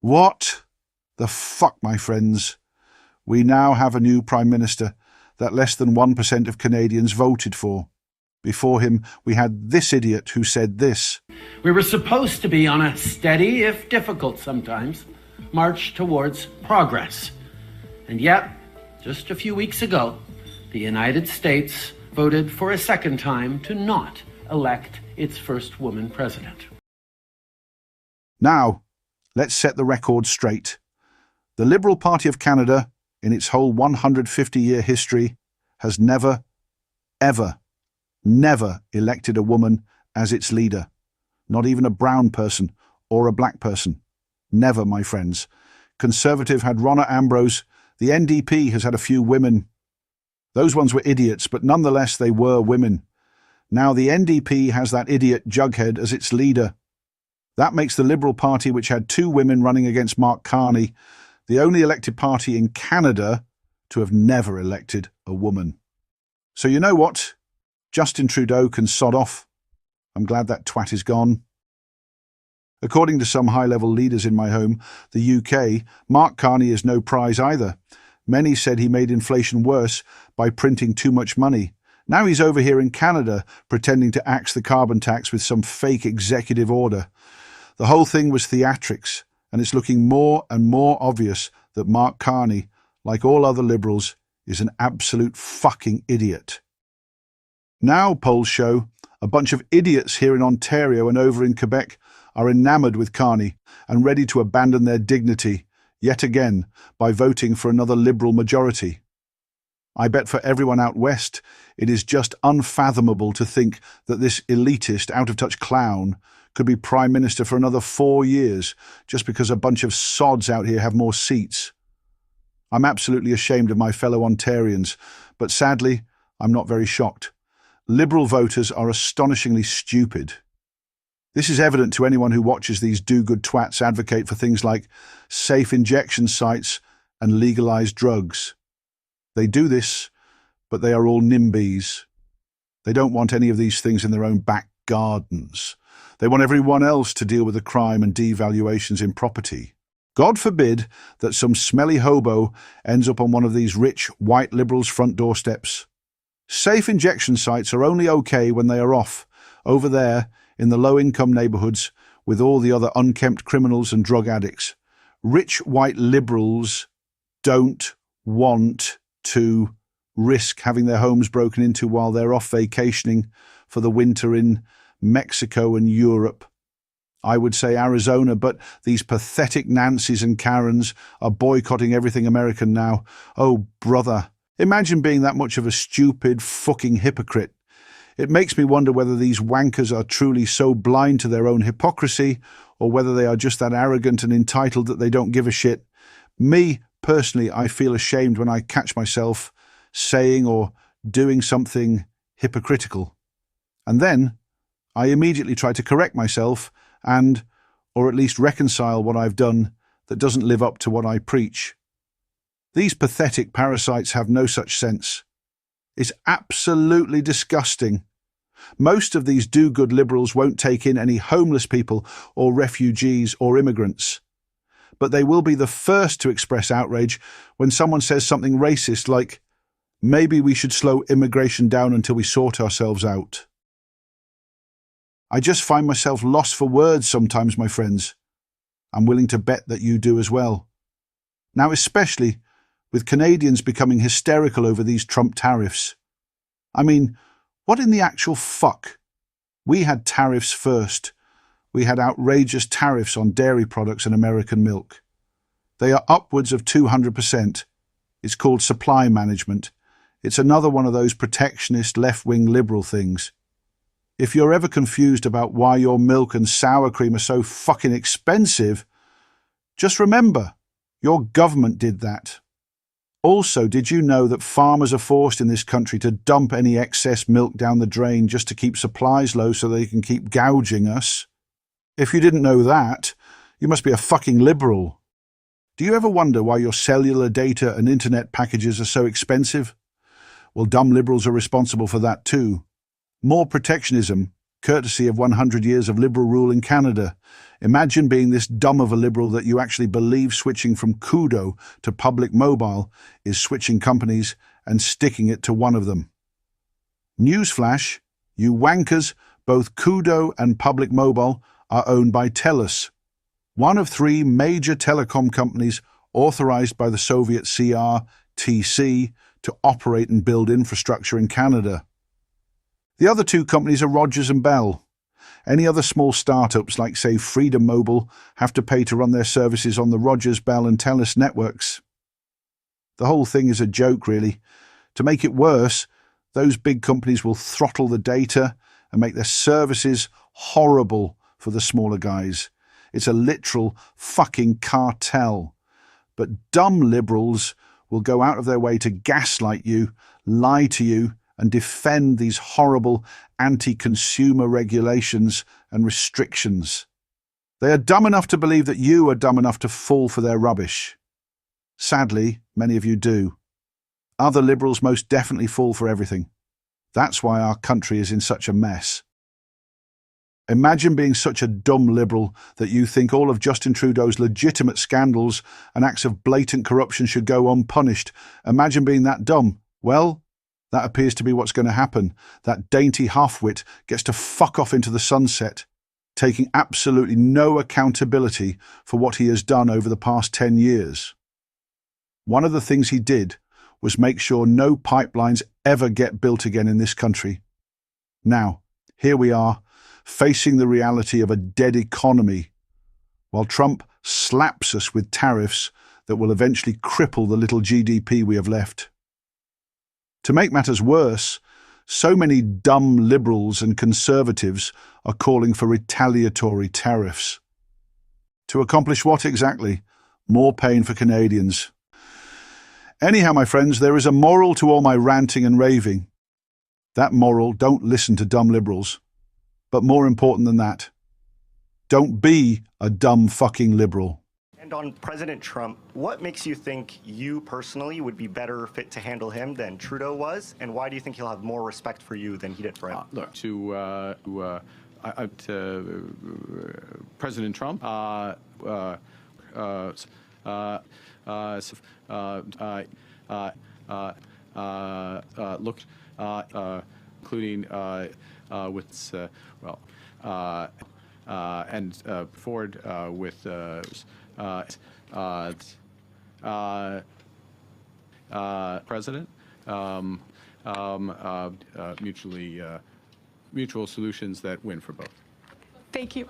What the fuck, my friends? We now have a new Prime Minister that less than 1% of Canadians voted for. Before him, we had this idiot who said this. We were supposed to be on a steady, if difficult sometimes, march towards progress. And yet, just a few weeks ago, the United States voted for a second time to not elect its first woman president. Now, let's set the record straight. The Liberal Party of Canada, in its whole 150-year history, has never, ever, never elected a woman as its leader. Not even a brown person or a black person. Never, my friends. Conservative had Ronna Ambrose. The NDP has had a few women. Those ones were idiots, but nonetheless they were women. Now the NDP has that idiot Jughead as its leader. That makes the Liberal Party, which had 2 women running against Mark Carney, the only elected party in Canada to have never elected a woman. So you know what? Justin Trudeau can sod off. I'm glad that twat is gone. According to some high-level leaders in my home, the UK, Mark Carney is no prize either. Many said he made inflation worse by printing too much money. Now he's over here in Canada pretending to axe the carbon tax with some fake executive order. The whole thing was theatrics, and it's looking more and more obvious that Mark Carney, like all other Liberals, is an absolute fucking idiot. Now, polls show, a bunch of idiots here in Ontario and over in Quebec are enamoured with Carney and ready to abandon their dignity, yet again, by voting for another Liberal majority. I bet for everyone out west, it is just unfathomable to think that this elitist, out-of-touch clown could be Prime Minister for another 4 years just because a bunch of sods out here have more seats. I'm absolutely ashamed of my fellow Ontarians, but sadly, I'm not very shocked. Liberal voters are astonishingly stupid. This is evident to anyone who watches these do-good twats advocate for things like safe injection sites and legalised drugs. They do this, but they are all NIMBYs. They don't want any of these things in their own back gardens. They want everyone else to deal with the crime and devaluations in property. God forbid that some smelly hobo ends up on one of these rich white Liberals' front doorsteps. Safe injection sites are only okay when they are off, over there in the low-income neighbourhoods with all the other unkempt criminals and drug addicts. Rich white Liberals don't want to risk having their homes broken into while they're off vacationing for the winter in Mexico and Europe. I would say Arizona, but these pathetic Nancys and Karens are boycotting everything American now. Oh, brother, imagine being that much of a stupid fucking hypocrite. It makes me wonder whether these wankers are truly so blind to their own hypocrisy or whether they are just that arrogant and entitled that they don't give a shit. Me, personally, I feel ashamed when I catch myself saying or doing something hypocritical. And then I immediately try to correct myself and, or at least reconcile what I've done that doesn't live up to what I preach. These pathetic parasites have no such sense. It's absolutely disgusting. Most of these do-good Liberals won't take in any homeless people or refugees or immigrants. But they will be the first to express outrage when someone says something racist like, maybe we should slow immigration down until we sort ourselves out. I just find myself lost for words sometimes, my friends. I'm willing to bet that you do as well. Now, especially with Canadians becoming hysterical over these Trump tariffs. I mean, what in the actual fuck? We had tariffs first. We had outrageous tariffs on dairy products and American milk. They are upwards of 200%. It's called supply management. It's another one of those protectionist left-wing Liberal things. If you're ever confused about why your milk and sour cream are so fucking expensive, just remember, your government did that. Also, did you know that farmers are forced in this country to dump any excess milk down the drain just to keep supplies low so they can keep gouging us? If you didn't know that, you must be a fucking Liberal. Do you ever wonder why your cellular data and internet packages are so expensive? Well, dumb Liberals are responsible for that too. More protectionism courtesy of 100 years of Liberal rule in Canada. Imagine being this dumb of a Liberal that you actually believe switching from Koodo to public mobile is switching companies and sticking it to one of them. Newsflash, you wankers, both Koodo and public mobile are owned by TELUS, one of 3 major telecom companies authorized by the Soviet CRTC to operate and build infrastructure in Canada. The other 2 companies are Rogers and Bell. Any other small startups like, say, Freedom Mobile have to pay to run their services on the Rogers, Bell and TELUS networks. The whole thing is a joke, really. To make it worse, those big companies will throttle the data and make their services horrible for the smaller guys. It's a literal fucking cartel. But dumb Liberals will go out of their way to gaslight you, lie to you, and defend these horrible anti-consumer regulations and restrictions. They are dumb enough to believe that you are dumb enough to fall for their rubbish. Sadly, many of you do. Other Liberals most definitely fall for everything. That's why our country is in such a mess. Imagine being such a dumb Liberal that you think all of Justin Trudeau's legitimate scandals and acts of blatant corruption should go unpunished. Imagine being that dumb. Well, that appears to be what's going to happen. That dainty half-wit gets to fuck off into the sunset, taking absolutely no accountability for what he has done over the past 10 years. One of the things he did was make sure no pipelines ever get built again in this country. Now, here we are, facing the reality of a dead economy, while Trump slaps us with tariffs that will eventually cripple the little GDP we have left. To make matters worse, so many dumb Liberals and Conservatives are calling for retaliatory tariffs. To accomplish what exactly? More pain for Canadians. Anyhow, my friends, there is a moral to all my ranting and raving. That moral, don't listen to dumb Liberals. But more important than that, don't be a dumb fucking Liberal. And on President Trump, what makes you think you personally would be better fit to handle him than Trudeau was? And why do you think he'll have more respect for you than he did for him? Look, to President Trump, including with and forward with President, mutual solutions that win for both. Thank you.